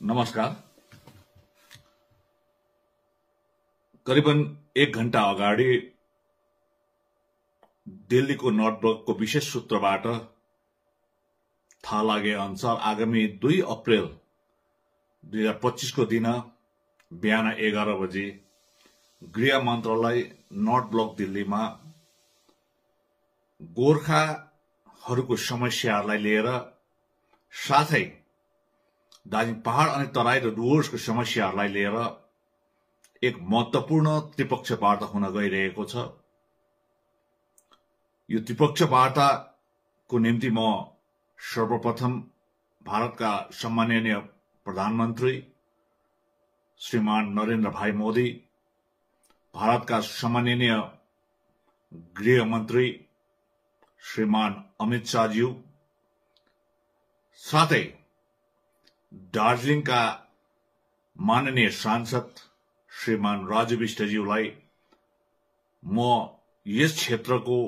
नमस्कार। करिबन 1 घण्टा अगाडि दिल्लीको नर्थ ब्लकको विशेष सूत्रबाट थाहा लागे अनुसार आगामी 2 अप्रिल 2025 को दिन बिहान 11 बजे गृह मन्त्रालय नर्थ ब्लक दिल्लीमा गोर्खाहरूको समस्याहरूलाई लिएर साथै दार्जिलिङ पहाड अनि तराई र डुवर्सको समस्याहरूलाई लिएर एक महत्वपूर्ण त्रिपक्षीय वार्ता हुन गइरहेको छ। यो त्रिपक्षीय वार्ताको निम्ति म सर्वप्रथम भारतका सम्माननीय प्रधानमन्त्री श्रीमान नरेन्द्र भाई मोदी, भारतका सम्माननीय गृहमन्त्री श्रीमान अमित शाहज्यू, साथै दार्जिलिङका माननीय सांसद श्रीमान राजु विष्टज्यूलाई म यस क्षेत्रको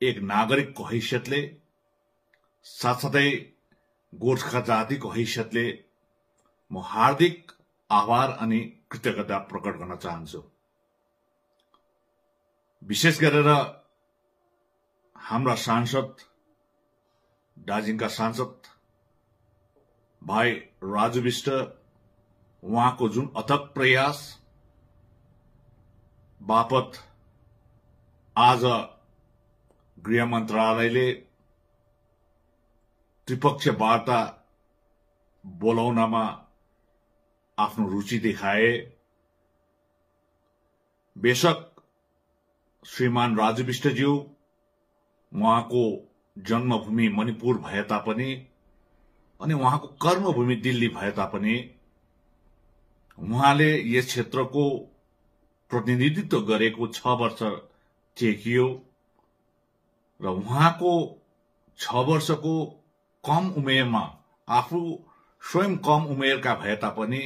एक नागरिकको हैसियतले साथसाथै गोर्खा जातिको हैसियतले म हार्दिक आभार अनि कृतज्ञता प्रकट गर्न चाहन्छु। विशेष गरेर हाम्रा सांसद, दार्जिलिङका सांसद भाइ राजु विष्ट, उहाँको जुन अथक प्रयास बापत आज गृह मन्त्रालयले त्रिपक्षीय वार्ता बोलाउनमा आफ्नो रुचि देखाए। बेशक श्रीमान राजु विष्टज्यू उहाँको जन्मभूमि मणिपुर भए तापनि अनि उहाँको कर्मभूमि दिल्ली भए तापनि उहाँले यस क्षेत्रको प्रतिनिधित्व गरेको 6 वर्ष टेकियो र उहाँको 6 वर्षको कम उमेरमा आफू स्वयं कम उमेरका भए तापनि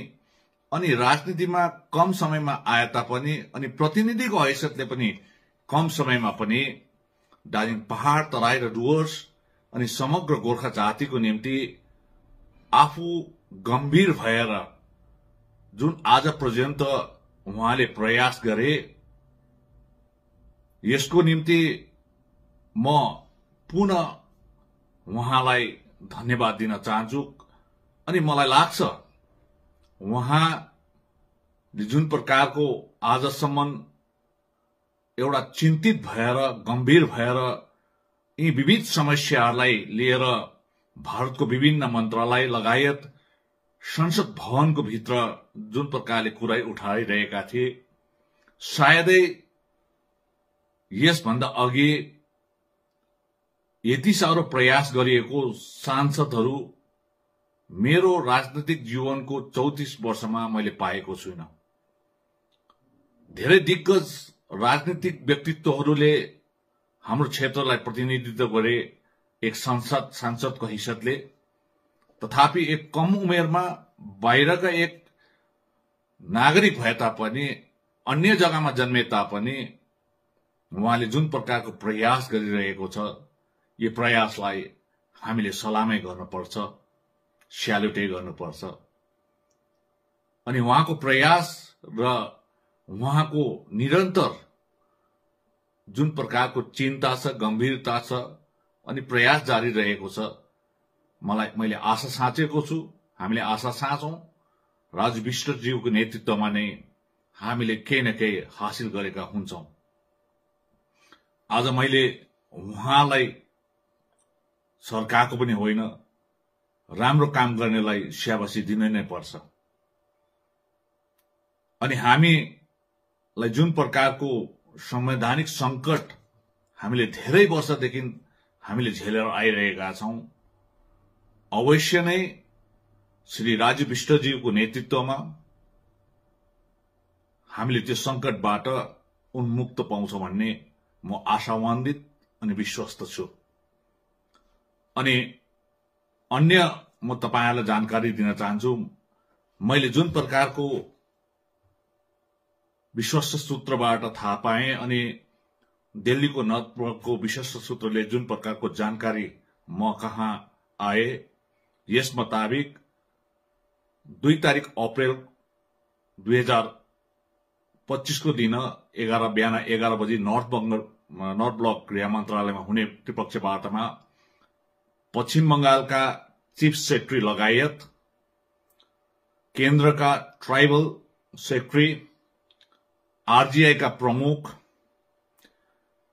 अनि राजनीतिमा कम समयमा आए तापनि अनि प्रतिनिधिको हैसियतले पनि कम समयमा पनि दार्जिलिङ पहाड, तराई र डुवर्स अनि समग्र गोर्खा जातिको निम्ति आफू गम्भीर भएर जुन आज पर्यन्त उहाँले प्रयास गरे, यसको निम्ति म पुनः उहाँलाई धन्यवाद दिन चाहन्छु। अनि मलाई लाग्छ उहाँले जुन प्रकारको आजसम्म एउटा चिन्तित भएर गम्भीर भएर यी विविध समस्याहरूलाई लिएर भारतको विभिन्न मन्त्रालय लगायत संसद भवनको भित्र जुन प्रकारले कुरा उठाइरहेका थिए, सायदै यसभन्दा अघि यति साह्रो प्रयास गरिएको सांसदहरू मेरो राजनीतिक जीवनको 34 वर्षमा मैले पाएको छुइनँ। धेरै दिग्गज राजनीतिक व्यक्तित्वहरूले हाम्रो क्षेत्रलाई प्रतिनिधित्व गरे एक सांसदको हैसियतले, तथापि एक कम उमेरमा बाहिरका एक नागरिक भए तापनि अन्य जग्गामा जन्मे तापनि उहाँले जुन प्रकारको प्रयास गरिरहेको छ, यो प्रयासलाई हामीले सलामै गर्नुपर्छ, स्याल्युटै गर्नुपर्छ। अनि उहाँको प्रयास र उहाँको निरन्तर जुन प्रकारको चिन्ता छ, गम्भीरता छ अनि प्रयास जारी रहेको छ, मैले आशा साँचेको छु, हामीले आशा साँचौं राजु विष्टज्यूको नेतृत्वमा नै हामीले केही न केही हासिल गरेका हुन्छौं। आज मैले उहाँलाई सरकारको पनि होइन, राम्रो काम गर्नेलाई स्याबासी दिन नै पर्छ। अनि हामीलाई जुन प्रकारको संवैधानिक संकट हामीले धेरै वर्षदेखि हामीले झेलेर आइरहेका छौं, अवश्य नै श्री राजु विष्टज्यूको नेतृत्वमा हामीले त्यो संकटबाट उन्मुक्त पाउँछौं भन्ने म आशावान्वित अनि विश्वस्त छु। अनि अन्य म तपाईहरुलाई जानकारी दिन चाहन्छु, मैले जुन प्रकारको विश्वस्त सूत्रबाट थाहा पाएँ अनि दिल्लीको नर्थ ब्लकको विश्वस्त सूत्रले जुन प्रकारको जानकारी म कहाँ आए, यस मुताबिक 2 तारिक अप्रेल 2025 को दिन बिहान 11 बजे नर्थ ब्लक गृह मन्त्रालयमा हुने त्रिपक्षीय वार्तामा पश्चिम बंगालका चीफ सेक्रेटरी लगायत केन्द्रका ट्राइबल सेक्रेटरी, आरजीआई का प्रमुख,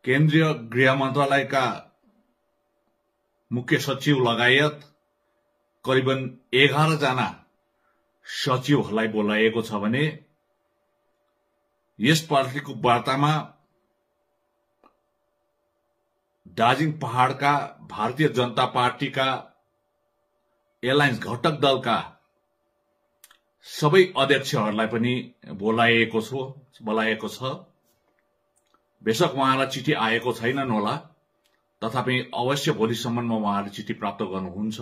केन्द्रीय गृह मन्त्रालयका मुख्य सचिव लगायत करिबन 11 जना सचिवहरूलाई बोलाइएको छ भने यस पार्टीको वार्तामा दार्जिलिङ पहाड़का भारतीय जनता पार्टीका एलायन्स घटक दलका सबै अध्यक्षहरूलाई पनि बोलाइएको छ। बेशक उहाँलाई चिठी आएको छैनन् होला, तथापि अवश्य भोलिसम्ममा उहाँले चिठी प्राप्त गर्नुहुन्छ।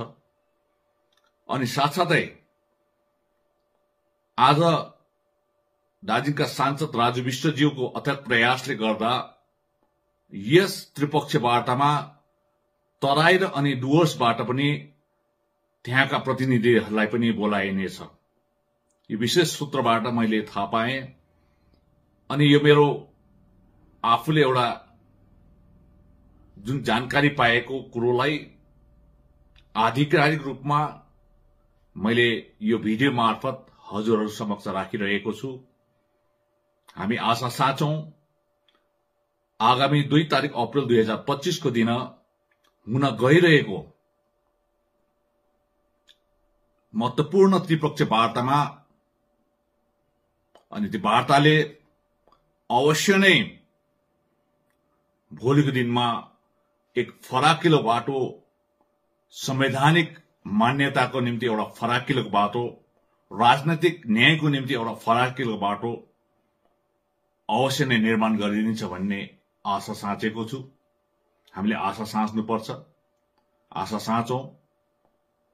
अनि साथसाथै आज दार्जिलिङका सांसद राजु विष्टज्यूको अथक प्रयासले गर्दा यस त्रिपक्षीय वार्तामा तराई र अनि डुवर्सबाट पनि त्यहाँका प्रतिनिधिहरूलाई पनि बोलाइनेछ। यो विशेष सूत्रबाट मैले थाहा पाएँ। अनि यो मेरो आफूले एउटा जुन जानकारी पाएको कुरोलाई आधिकारिक रूपमा मैले यो भिडियो मार्फत हजुरहरू समक्ष राखिरहेको छु। हामी आशा साँचौं आगामी 2 तारिक अप्रेल 2025 को दिन हुन गइरहेको महत्वपूर्ण त्रिपक्षीय वार्तामा अनि त्यो वार्ताले अवश्य नै भोलिको दिनमा एक फराकिलो बाटो, संवैधानिक मान्यताको निम्ति एउटा फराकिलो बाटो, राजनैतिक न्यायको निम्ति एउटा फराकिलो बाटो अवश्य नै निर्माण गरिदिन्छ भन्ने आशा साँचेको छु। हामीले आशा साँच्नुपर्छ, आशा साँचौं।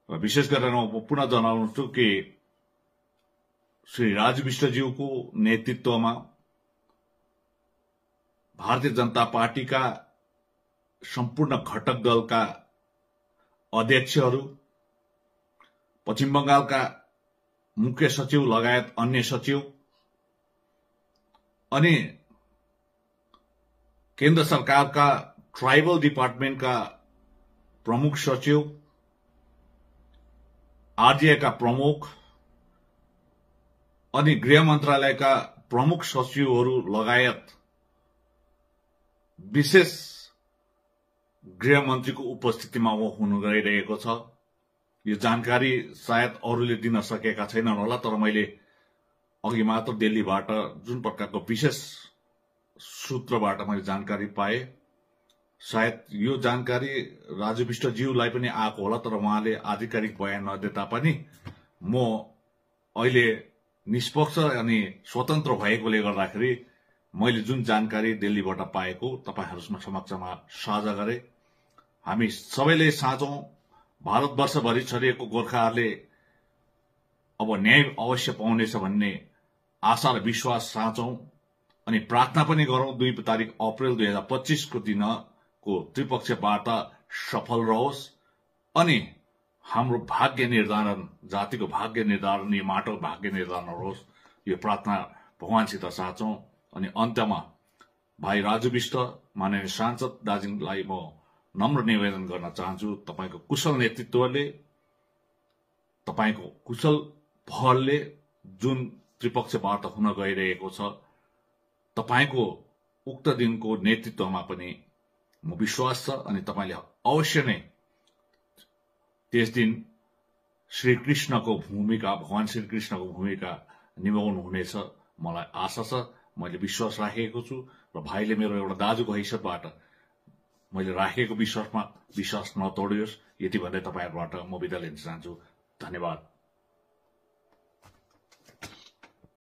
र विशेष गरेर म पुनः जनाउँछु कि श्री राजु विष्टज्यूको नेतृत्वमा भारतीय जनता पार्टीका सम्पूर्ण घटक दलका अध्यक्षहरू, पश्चिम बंगालका मुख्य सचिव लगायत अन्य सचिव अनि केन्द्र सरकारका ट्राइबल डिपार्टमेन्टका प्रमुख सचिव, आरजीआई का प्रमुख अनि गृह मन्त्रालयका प्रमुख सचिवहरू लगायत विशेष गृह मन्त्रीको उपस्थितिमा हुन गइरहेको छ। यो जानकारी सायद अरूले दिन सकेका छैनन् होला, तर मैले अघि मात्र दिल्लीबाट जुन प्रकारको विशेष सूत्रबाट मैले जानकारी पाए, सायद यो जानकारी राजु विष्टज्यूलाई पनि आएको होला, तर उहाँले आधिकारिक बयान नदिँदा पनि म अहिले निष्पक्ष अनि स्वतन्त्र भएकोले गर्दाखेरि मैले जुन जानकारी दिल्लीबाट पाएको तपाईहरु समक्षमा साझा गरे। हामी सबैले साँचौं भारतवर्षभरि छरिएको गोर्खाहरूले अब न्याय अवश्य पाउनेछ भन्ने आशा र विश्वास साँचौं अनि प्रार्थना पनि गरौं 2 तारिक अप्रेल 2025 को दिनको त्रिपक्षीय वार्ता सफल रहोस् अनि हाम्रो भाग्य निर्धारण, जातिको भाग्य निर्धारण, यो माटोको भाग्य निर्धारण होस्, यो प्रार्थना भगवानसित साँचौं। अनि अन्त्यमा भाइ राजु विष्ट माननीय सांसद दार्जिलिङलाई म नम्र निवेदन गर्न चाहन्छु, तपाईको कुशल नेतृत्वले, तपाईको कुशल पहलले जुन त्रिपक्षीय वार्ता हुन गइरहेको छ, तपाईको उक्त दिनको नेतृत्वमा पनि म विश्वास छ अनि तपाईले अवश्य नै त्यस दिन श्री कृष्णको भूमिका, भगवान श्री कृष्णको भूमिका निभाउनु हुनेछ मलाई आशा छ। मैले विश्वास राखेको छु र भाइले मेरो एउटा दाजुको हैसियतबाट मैले राखेको विश्वासमा विश्वास नतोडियोस्, यति भन्दै तपाईहरुबाट म बिदा लिन चाहन्छु। धन्यवाद।